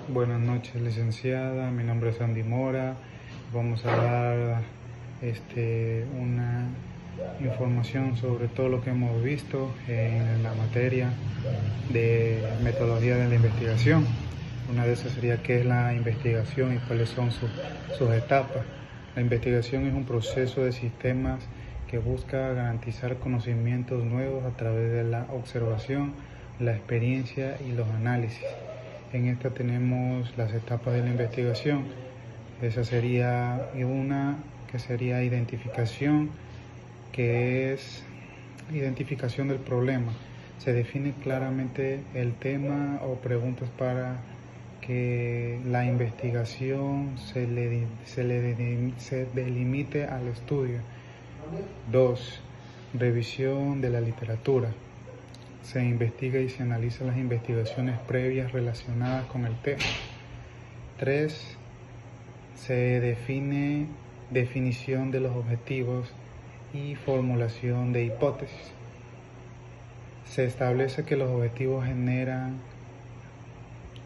Buenas noches, licenciada. Mi nombre es Andy Mora. Vamos a dar una información sobre todo lo que hemos visto en la materia de metodología de la investigación. Una de esas sería qué es la investigación y cuáles son sus etapas. La investigación es un proceso de sistemas que busca garantizar conocimientos nuevos a través de la observación, la experiencia y los análisis. En esta tenemos las etapas de la investigación. Esa sería una que sería identificación, que es identificación del problema. Se define claramente el tema o preguntas para que la investigación se delimite al estudio. 2. Revisión de la literatura. Se investiga y se analiza las investigaciones previas relacionadas con el tema. 3. Se define definición de los objetivos y formulación de hipótesis. Se establece que los objetivos generan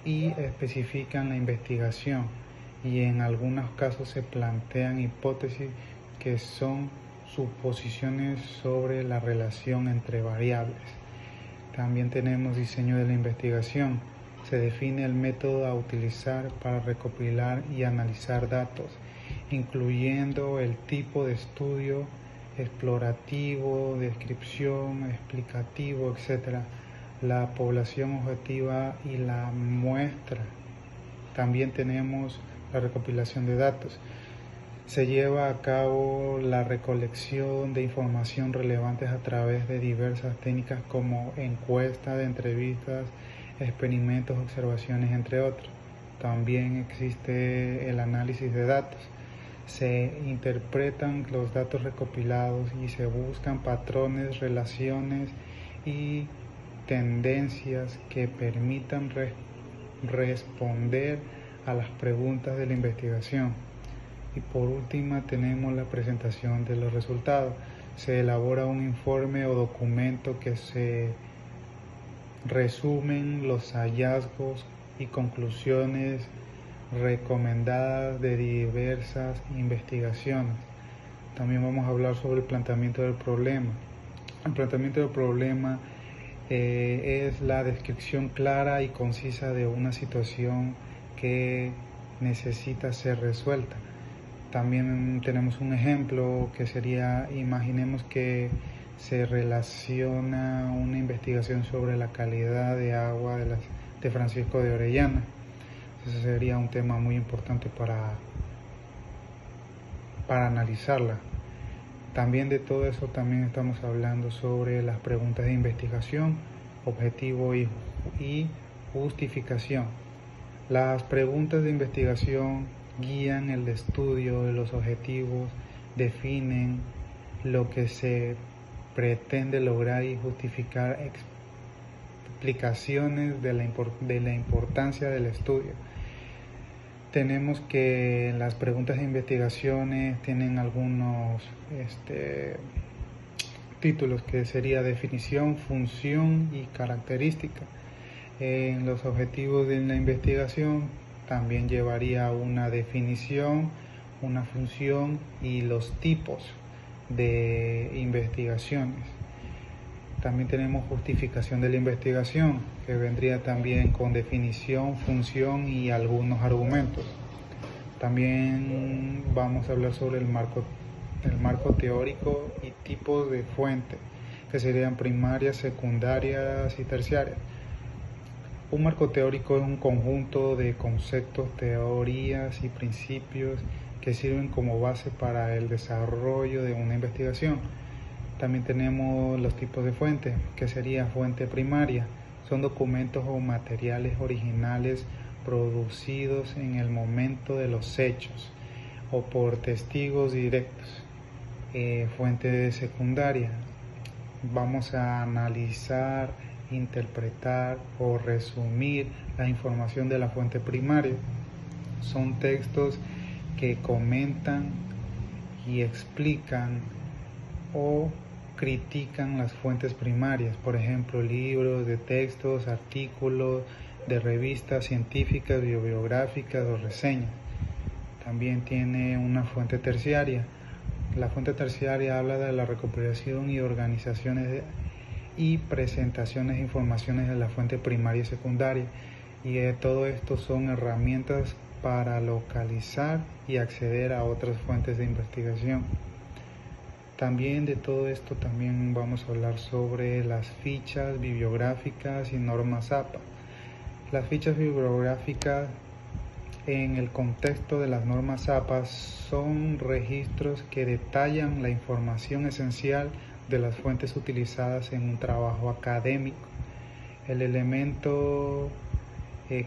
y especifican la investigación y en algunos casos se plantean hipótesis que son suposiciones sobre la relación entre variables. También tenemos diseño de la investigación. Se define el método a utilizar para recopilar y analizar datos, incluyendo el tipo de estudio, explorativo, descripción, explicativo, etc., la población objetiva y la muestra. También tenemos la recopilación de datos. Se lleva a cabo la recolección de información relevante a través de diversas técnicas como encuestas, entrevistas, experimentos, observaciones, entre otros. También existe el análisis de datos. Se interpretan los datos recopilados y se buscan patrones, relaciones y tendencias que permitan responder a las preguntas de la investigación. Y por última tenemos la presentación de los resultados. Se elabora un informe o documento que se resumen los hallazgos y conclusiones recomendadas de diversas investigaciones. También vamos a hablar sobre el planteamiento del problema. El planteamiento del problema es la descripción clara y concisa de una situación que necesita ser resuelta. También tenemos un ejemplo que sería, imaginemos que se relaciona una investigación sobre la calidad de agua de Francisco de Orellana. Ese sería un tema muy importante para analizarla. También de todo eso también estamos hablando sobre las preguntas de investigación, objetivo y justificación. Las preguntas de investigación guían el estudio de los objetivos, definen lo que se pretende lograr y justificar explicaciones de la importancia del estudio. Tenemos que las preguntas de investigaciones tienen algunos títulos que sería definición, función y característica. En los objetivos de la investigación también llevaría una definición, una función y los tipos de investigaciones. También tenemos justificación de la investigación, que vendría también con definición, función y algunos argumentos. También vamos a hablar sobre el marco teórico y tipos de fuente, que serían primarias, secundarias y terciarias. Un marco teórico es un conjunto de conceptos, teorías y principios que sirven como base para el desarrollo de una investigación. También tenemos los tipos de fuentes, que sería fuente primaria. Son documentos o materiales originales producidos en el momento de los hechos o por testigos directos. Fuente secundaria. Vamos a analizar, interpretar o resumir la información de la fuente primaria. Son textos que comentan y explican o critican las fuentes primarias, por ejemplo, libros de textos, artículos, de revistas científicas, bibliográficas o reseñas. También tiene una fuente terciaria. La fuente terciaria habla de la recopilación y organizaciones y presentaciones de informaciones de la fuente primaria y secundaria. Y todo esto son herramientas para localizar y acceder a otras fuentes de investigación. También de todo esto también vamos a hablar sobre las fichas bibliográficas y normas APA. Las fichas bibliográficas en el contexto de las normas APA son registros que detallan la información esencial de las fuentes utilizadas en un trabajo académico. El elemento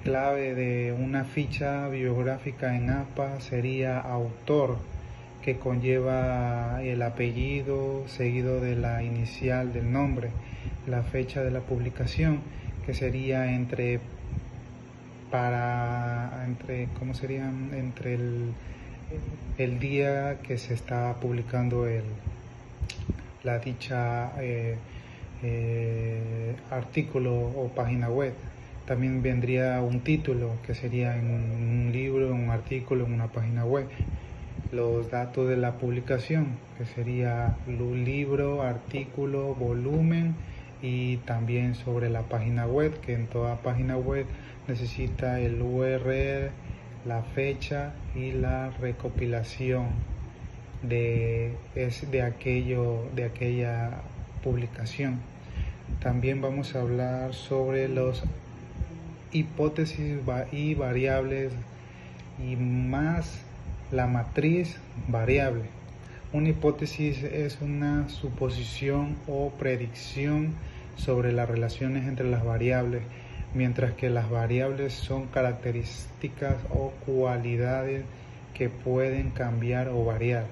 clave de una ficha bibliográfica en APA sería autor, que conlleva el apellido seguido de la inicial del nombre, la fecha de la publicación, que sería entre el día que se está publicando la dicha artículo o página web. También vendría un título, que sería en un libro, en un artículo, en una página web. Los datos de la publicación, que sería un libro, artículo, volumen, y también sobre la página web, que en toda página web necesita el URL, la fecha y la recopilación de aquella publicación. También vamos a hablar sobre las hipótesis y variables, y más la matriz variable. Una hipótesis es una suposición o predicción sobre las relaciones entre las variables, mientras que las variables son características o cualidades que pueden cambiar o variar.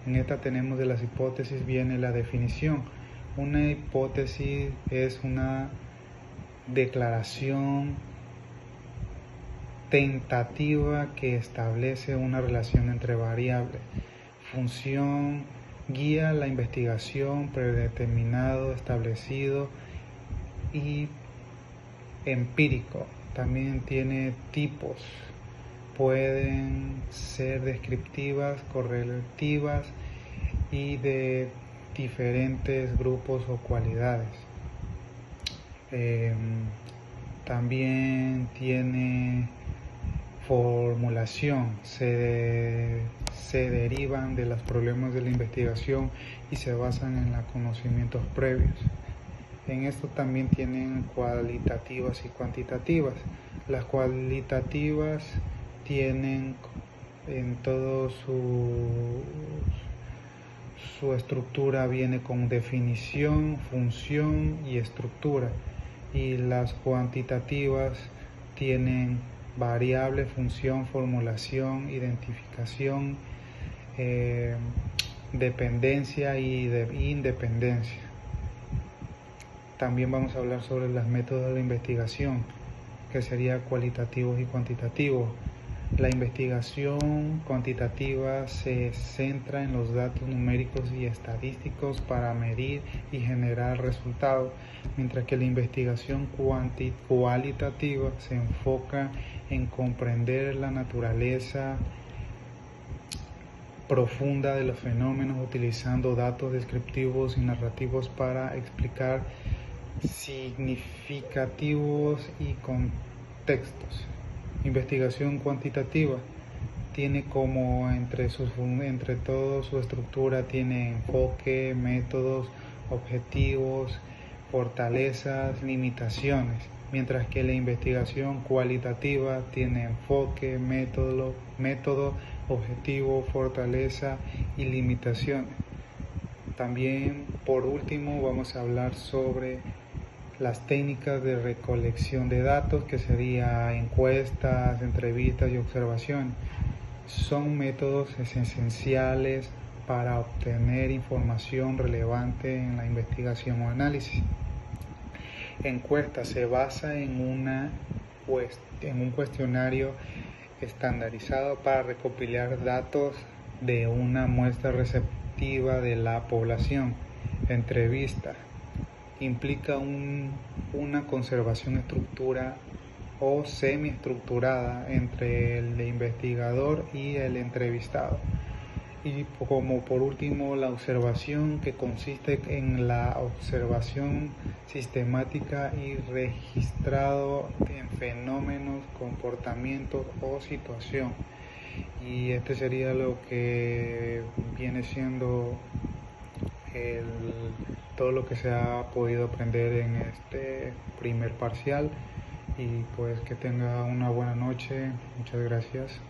En esta tenemos de las hipótesis viene la definición. Una hipótesis es una declaración tentativa que establece una relación entre variables. Función guía la investigación, predeterminado, establecido y empírico. También tiene tipos. Pueden ser descriptivas, correlativas y de diferentes grupos o cualidades. También tiene formulación, se derivan de los problemas de la investigación y se basan en los conocimientos previos. En esto también tienen cualitativas y cuantitativas. Las cualitativas tienen en todo su estructura, viene con definición, función y estructura, y las cuantitativas tienen variable, función, formulación, identificación, dependencia y independencia. También vamos a hablar sobre los métodos de la investigación, que sería cualitativos y cuantitativos. La investigación cuantitativa se centra en los datos numéricos y estadísticos para medir y generar resultados, mientras que la investigación cualitativa se enfoca en comprender la naturaleza profunda de los fenómenos, utilizando datos descriptivos y narrativos para explicar significativos y contextos. Investigación cuantitativa tiene como entre todo su estructura tiene enfoque, métodos, objetivos, fortalezas, limitaciones, mientras que la investigación cualitativa tiene enfoque, método, objetivo, fortaleza y limitaciones. También, por último, vamos a hablar sobre las técnicas de recolección de datos, que sería encuestas, entrevistas y observación. Son métodos esenciales para obtener información relevante en la investigación o análisis. Encuesta se basa en un cuestionario estandarizado para recopilar datos de una muestra receptiva de la población. Entrevista implica una conservación estructura o semiestructurada entre el investigador y el entrevistado. Y como por último, la observación, que consiste en la observación sistemática y registrado en fenómenos, comportamientos o situación. Y este sería lo que viene siendo todo lo que se ha podido aprender en este primer parcial. Y pues que tenga una buena noche. Muchas gracias.